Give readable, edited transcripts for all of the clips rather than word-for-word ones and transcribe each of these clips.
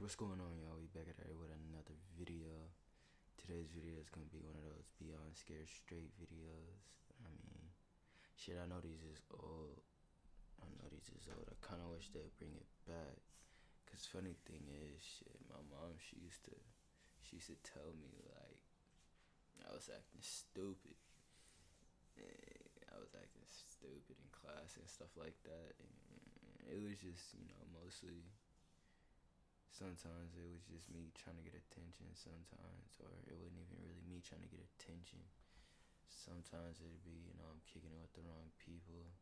What's going on, y'all? We back at it with another video. Today's video is gonna be one of those Beyond Scared Straight videos. I mean, shit, I know these is old. I kinda wish they'd bring it back. Cause funny thing is, shit, my mom, she used to tell me, like, I was acting stupid. I was acting stupid in class and stuff like that. And it was just, mostly. Sometimes it was just me trying to get attention sometimes, or it wasn't even really me trying to get attention. Sometimes it'd be, I'm kicking it with the wrong people.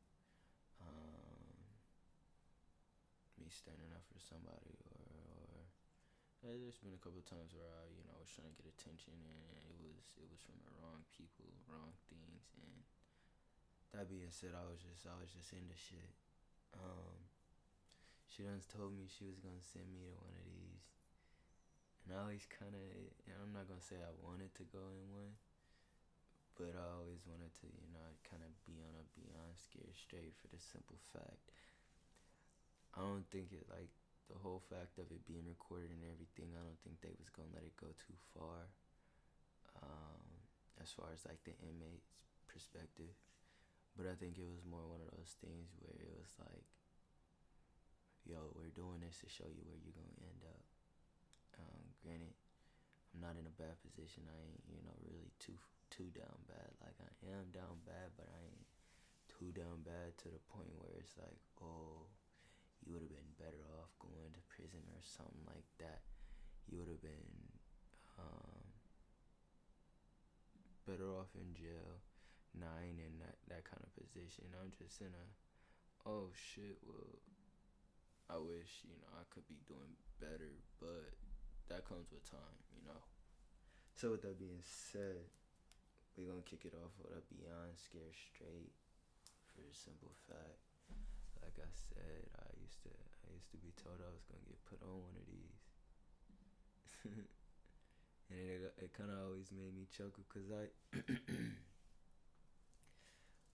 Me standing up for somebody, or there's been a couple of times where I was trying to get attention, and it was from the wrong people, wrong things. And that being said, I was just into shit. She done told me she was gonna send me to one of these, and I always I'm not gonna say I wanted to go in one, but I always wanted to, kind of be on a Beyond Scared Straight for the simple fact. I don't think it, like, the whole fact of it being recorded and everything, I don't think they was gonna let it go too far, as far as, like, the inmate's perspective. But I think it was more one of those things where it was like, yo, we're doing this to show you where you're gonna end up. Granted, I'm not in a bad position. I ain't, really too down bad. Like, I am down bad, but I ain't too down bad to the point where it's like, oh, you would have been better off going to prison or something like that. You would have been better off in jail. Nah, I ain't in that kind of position. I'm just in a, oh shit, well, I wish, I could be doing better, but that comes with time. So with that being said, we're gonna kick it off with a Beyond Scared Straight for the simple fact. Like I said, I used to be told I was gonna get put on one of these. And it kinda always made me chuckle, cause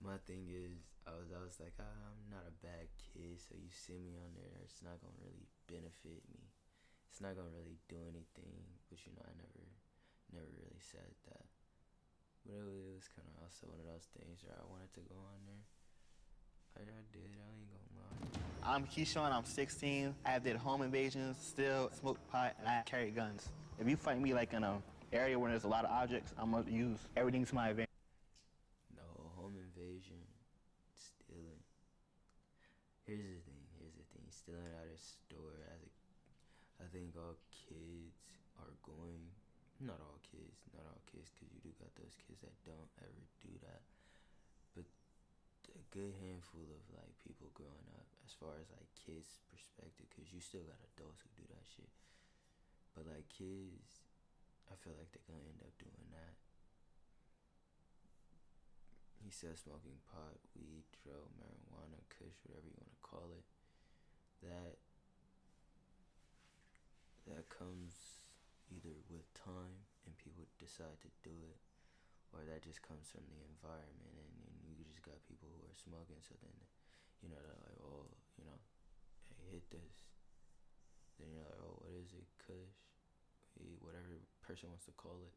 my thing is, I was like, I'm not a bad kid, so you see me on there, it's not gonna really benefit me. It's not gonna really do anything, but I never really said that. But it was kind of also one of those things where I wanted to go on there. I did, I ain't gonna lie. I'm Keyshawn, I'm 16. I have did home invasions, still smoke pot, and I carry guns. If you find me like in an area where there's a lot of objects, I'm gonna use everything to my advantage. No, home invasion, stealing. Here's the thing. Stealing out of a store, I think all kids are going, not all kids, because you do got those kids that don't ever do that. But a good handful of, like, people growing up, as far as, like, kids' perspective, because you still got adults who do that shit. But, like, kids, I feel like they're gonna end up doing that. He said smoking pot, weed, drill, marijuana, kush, whatever you want to call it. That comes either with time and people decide to do it, or that just comes from the environment, and you just got people who are smoking, so then, they're like, oh, hey, hit this. Then you're like, oh, what is it, kush, weed, whatever person wants to call it.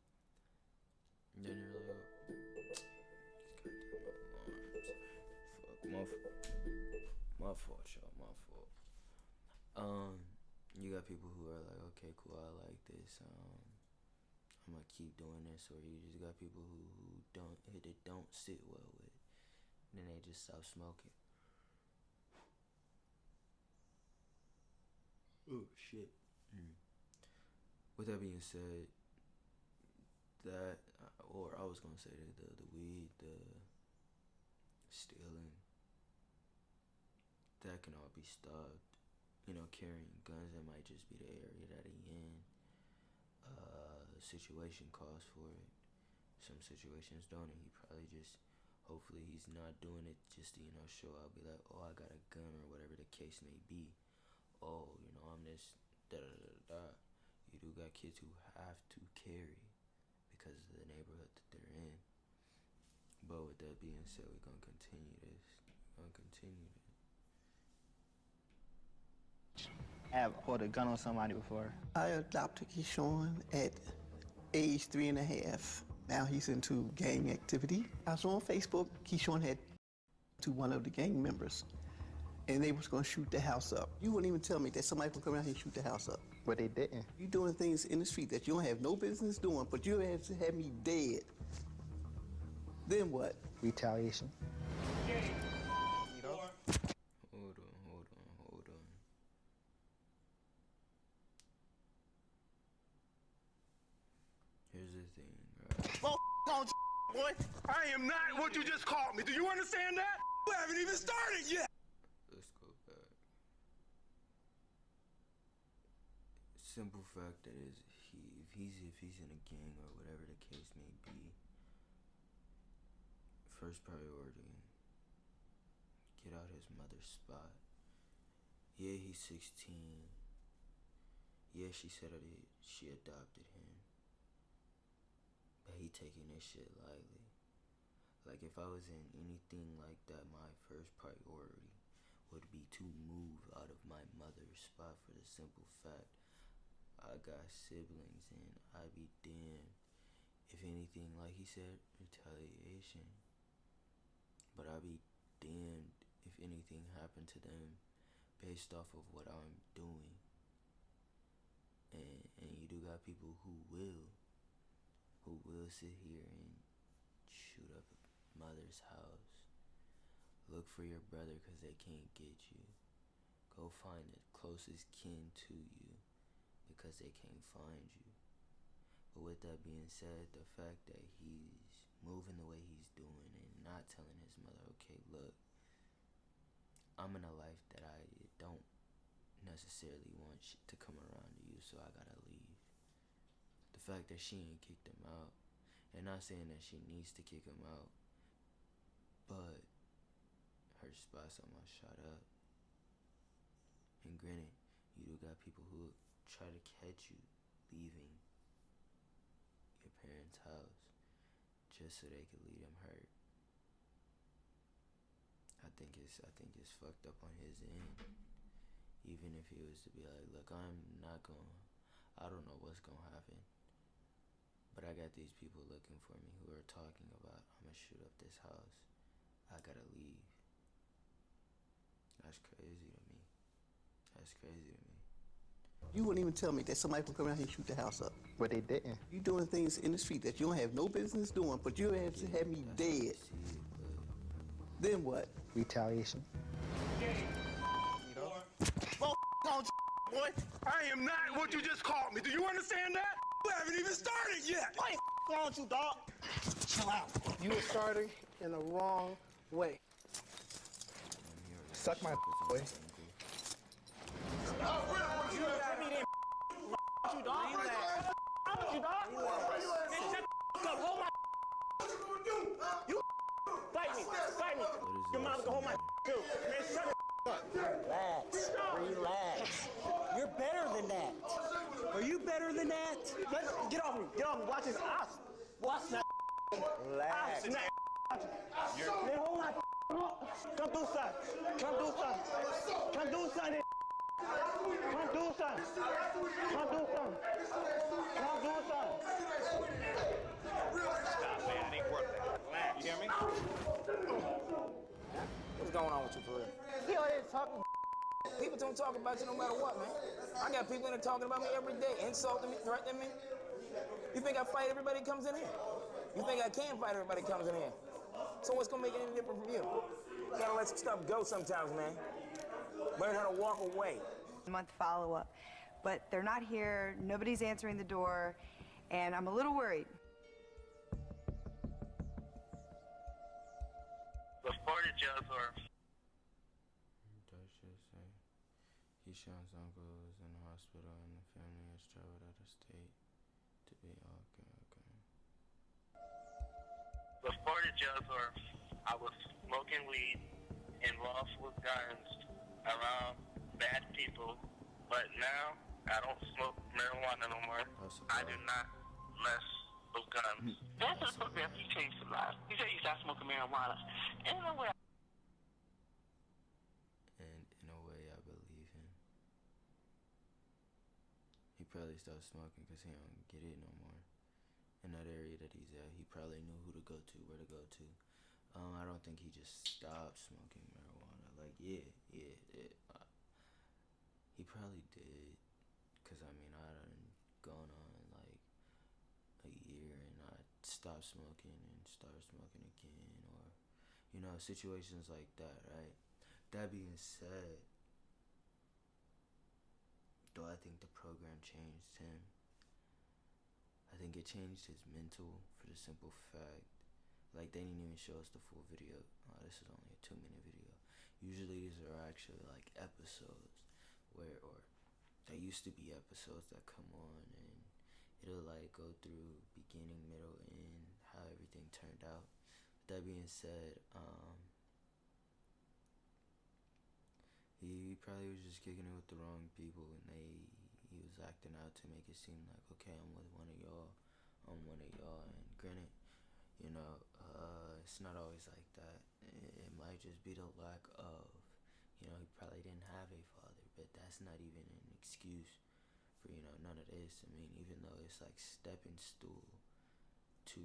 And then you're like, oh, these goddamn alarms. Fuck, my fault, y'all, my fault. You got people who are like, okay, cool, I like this, I'm gonna keep doing this, or you just got people who don't sit well with it, and then they just stop smoking. Oh shit. With that being said, or I was gonna say that the weed, the stealing, that can all be stopped. Carrying guns, that might just be the area that he in. Situation calls for it. Some situations don't, and he probably just, hopefully he's not doing it just to, show out, be like, oh, I got a gun, or whatever the case may be. Oh, I'm this, da da da da. You do got kids who have to carry because of the neighborhood that they're in. But with that being said, we're gonna continue this. have pulled a gun on somebody before. I adopted Keyshawn at age 3.5. Now he's into gang activity. I was on Facebook. Keyshawn had to one of the gang members, and they was gonna shoot the house up. You wouldn't even tell me that somebody would come around here and shoot the house up. But they didn't. You doing things in the street that you don't have no business doing, but you have to have me dead. Then what? Retaliation. Hold on. Here's the thing, right? Well, on, boy. I am not what you just called me. Do you understand that? You haven't even started yet. Let's go back. Simple fact that is, if he's in a gang or whatever the case may be, first priority, get out his mother's spot. Yeah, he's 16. Yeah, she said she adopted him. But he taking this shit lightly. Like, if I was in anything like that, my first priority would be to move out of my mother's spot, for the simple fact I got siblings and I'd be damned if anything, like he said, retaliation. But I'd be damned if anything happened to them based off of what I'm doing. And you do got people who will sit here and shoot up mother's house. Look for your brother because they can't get you. Go find the closest kin to you because they can't find you. But with that being said, the fact that he's moving the way he's doing and not telling his mother, okay, look, I'm in a life that I don't necessarily want to come around to you, so I gotta leave. The fact that she ain't kicked him out, and not saying that she needs to kick him out, but her spot's almost shot up. And granted, you do got people who try to catch you leaving your parents' house just so they could leave them hurt. I think it's fucked up on his end. Even if he was to be like, look, I don't know what's gonna happen, but I got these people looking for me who are talking about, I'm gonna shoot up this house. I gotta leave. That's crazy to me. You wouldn't even tell me that somebody would come around here and shoot the house up. But they didn't. You doing things in the street that you don't have no business doing, but you have to have me dead. Then what? Retaliation. Well, on, boy. I am not what you just called me. Do you understand that? You haven't even started yet. I ain't on you, dog. Chill out. You are starting in the wrong way. Suck my boy. Fight me. Your mom can hold my too. Man, shut up. Relax. You're better than that. Are you better than that? Get off me. Watch this. Watch that. Relax. Man, hold my Come do something. Come do something. Come do something. Come do something. Come do something. Come do something. Stop, man. It ain't worth it. Relax. You hear me? What's going on with you, for real? He out here talking. People don't talk about you no matter what, man. I got people in there talking about me every day, insulting me, threatening me. You think I fight everybody that comes in here? You think I can fight everybody that comes in here? So what's gonna make it any different from you? You gotta let some stuff go sometimes, man. Learn how to walk away. Month follow-up, but they're not here. Nobody's answering the door, and I'm a little worried. Reported Jasper. Does just say Keyshawn's uncle is in the hospital and the family has traveled out of state to be okay. Reported Jasper. I was smoking weed, involved with guns, around bad people, but now I don't smoke marijuana no more. I do not mess with guns. That's a program you changed your life. You said you stopped smoking marijuana. And in a way, And in a way, I believe him. probably stopped smoking because he don't get it no more. In that area that he's at, he probably knew who to go to, where to go to. I don't think he just stopped smoking marijuana. Like, he probably did. Because, I mean, I done gone on, like, a year and I stopped smoking and started smoking again. Or, you know, situations like that, right? That being said, though I think the program changed him, I think it changed his mental for the simple fact, like, they didn't even show us the full video. This is only a 2-minute video. Usually these are actually like episodes where, or there used to be episodes that come on and it'll like go through beginning, middle, end, how everything turned out. That being said, he probably was just kicking it with the wrong people, and he was acting out to make it seem like, okay, I'm with one of y'all, and granted, you know, it's not always like that. It might just be the lack of, you know, he probably didn't have a father, but that's not even an excuse for, you know, none of this. I mean, even though it's like stepping stool to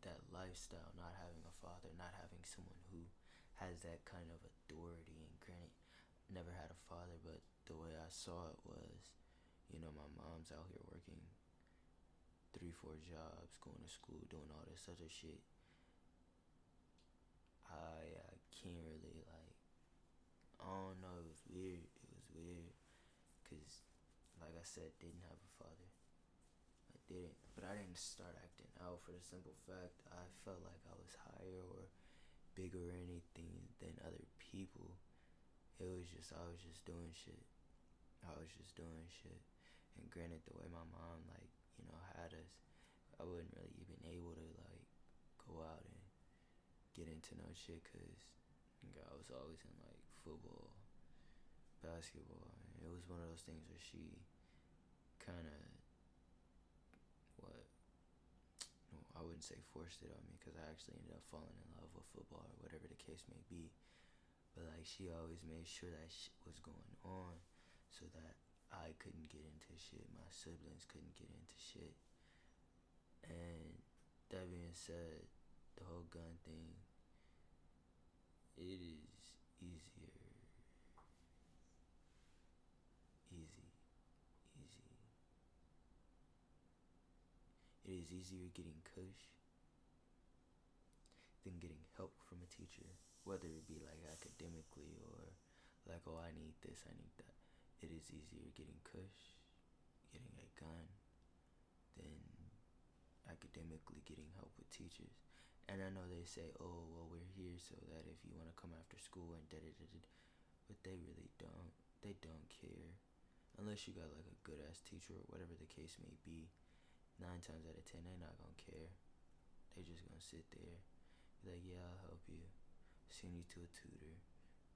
that lifestyle, not having a father, not having someone who has that kind of authority. And granted, never had a father, but the way I saw it was, you know, my mom's out here working 3-4 jobs, going to school, doing all this other shit. I can't really, like, I don't know, it was weird, cause, like I said, didn't have a father. I didn't, but I didn't start acting out for the simple fact I felt like I was higher or bigger or anything than other people. It was just, I was just doing shit. And granted, the way my mom, like, you know, had us, I wasn't really even able to, like, go out and get into no shit, cause I was always in, like, football, basketball, and it was one of those things where she kind of, I wouldn't say forced it on me, because I actually ended up falling in love with football or whatever the case may be. But, like, she always made sure that shit was going on so that I couldn't get into shit, my siblings couldn't get into shit. And that being said, the whole gun thing, it is easy. It is easier getting kush than getting help from a teacher, whether it be like academically or like, oh, I need this, I need that. It is easier getting kush, getting a gun, than academically getting help with teachers. And I know they say, oh, well, we're here so that if you want to come after school and da-da-da-da, but they really don't. They don't care. Unless you got like a good ass teacher or whatever the case may be. 9 times out of 10, they not gonna care. They just gonna sit there, be like, yeah, I'll help you, send you to a tutor,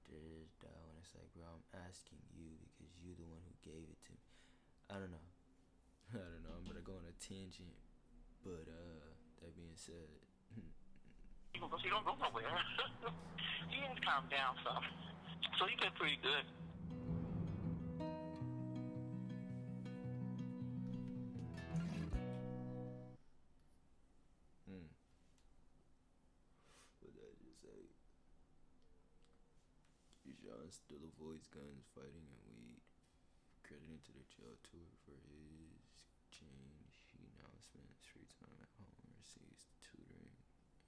da-da-da-da. When it's like, bro, I'm asking you because you the one who gave it to me. I don't know. I'm gonna go on a tangent, but that being said, because he don't go nowhere. He has calmed down some, so he been pretty good. What did I just say? Keyshawn still avoids guns, fighting, and weed. Credited to the jail tour for his change announcements, free time at home, receives tutoring,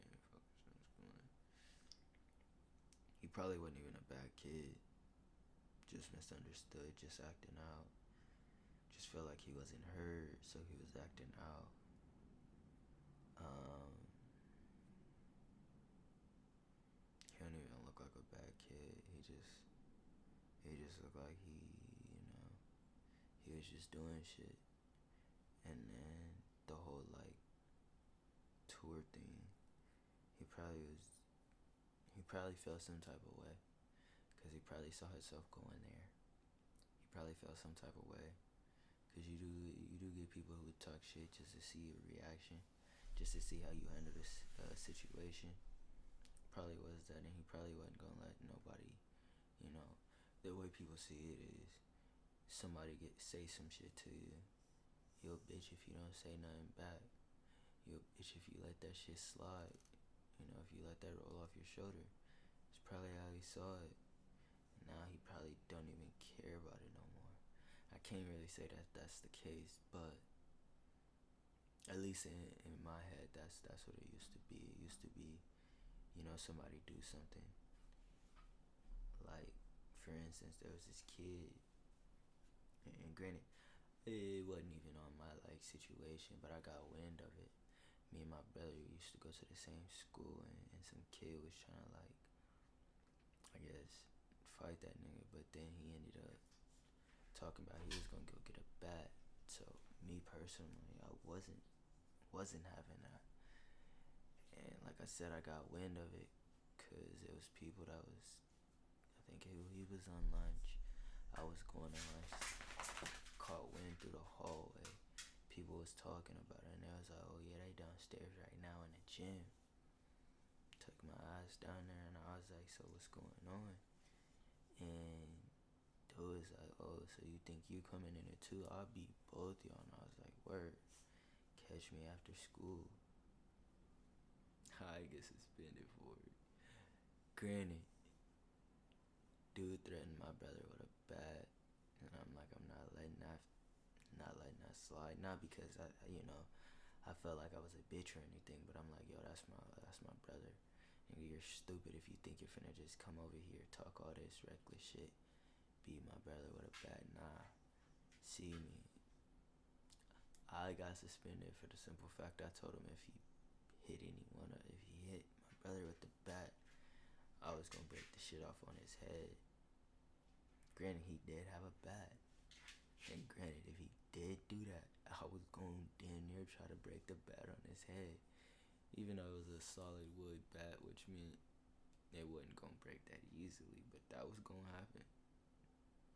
and focus on schooling. He probably wasn't even a bad kid. Just misunderstood, just acting out. Just felt like he wasn't heard, so he was acting out. He don't even look like a bad kid. He just looked like he was just doing shit. And then the whole like tour thing, he probably felt some type of way, because he probably saw himself going there. He probably felt some type of way, because you do get people who would talk shit just to see your reaction, just to see how you handle this situation. Probably was that, and he probably wasn't gonna let nobody, you know, the way people see it is somebody say some shit to you. You'll bitch if you don't say nothing back. You'll bitch if you let that shit slide. You know, if you let that roll off your shoulder. It's probably how he saw it. Now he probably don't even care about it no more. I can't really say that that's the case, but at least in my head, that's what it used to be. It used to be, you know, somebody do something. Like, for instance, there was this kid, and granted, it wasn't even on my, like, situation, but I got wind of it. Me and my brother used to go to the same school, and some kid was trying to, like, I guess, fight that nigga, but then he ended up talking about he was gonna go get a bat. So, me personally, I wasn't having that. And like I said, I got wind of it, because it was people that was, I think he was on lunch. I was going to lunch, caught wind through the hallway. People was talking about it, and they was like, oh yeah, they downstairs right now in the gym. Took my ass down there, and I was like, so what's going on? And dude was like, oh, so you think you coming in it too? I'll beat both y'all. And I was like, word, catch me after school. I get suspended for it. Granted, dude threatened my brother with a bat, and I'm like, I'm not letting that slide. Not because I felt like I was a bitch or anything, but I'm like, yo, that's my brother. Nigga, you're stupid if you think you're finna just come over here, talk all this reckless shit, beat my brother with a bat. Nah, see me. I got suspended for the simple fact I told him if he hit anyone, or if he hit my brother with the bat, I was gonna break the shit off on his head. Granted, he did have a bat, and granted, if he did do that, I was gonna damn near try to break the bat on his head, even though it was a solid wood bat, which meant it wasn't gonna break that easily, but that was gonna happen.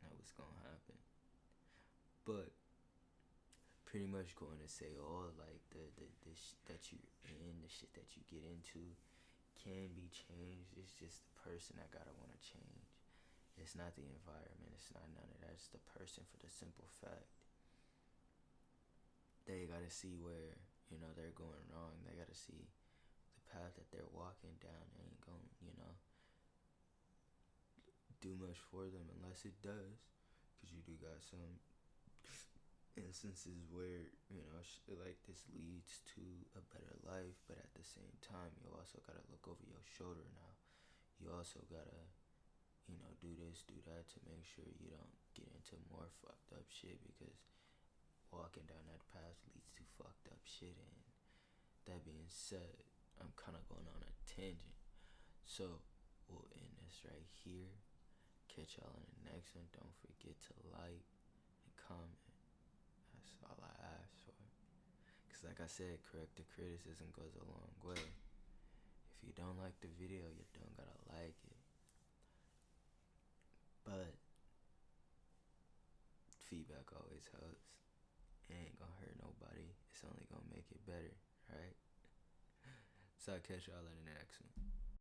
That was gonna happen. But pretty much going to say all like the that you're in, the shit that you get into can be changed. It's just the person that gotta want to change. It's not the environment. It's not none of that. It's the person, for the simple fact they gotta see where, you know, they're going wrong. They gotta see the path that they're walking down ain't gonna, you know, do much for them unless it does. Because you do got some instances where, you know, shit like this leads to a better life, but at the same time, you also gotta look over your shoulder now. You also gotta, you know, do this, do that to make sure you don't get into more fucked up shit, because walking down that path leads to fucked up shit. And that being said, I'm kind of going on a tangent, so we'll end this right here. Catch y'all in the next one. Don't forget to like and comment. That's all I ask for. Because like I said, corrective criticism goes a long way. If you don't like the video, you don't gotta like it. But feedback always helps. It ain't gonna hurt nobody. It's only gonna make it better, right? So I'll catch y'all in the next one.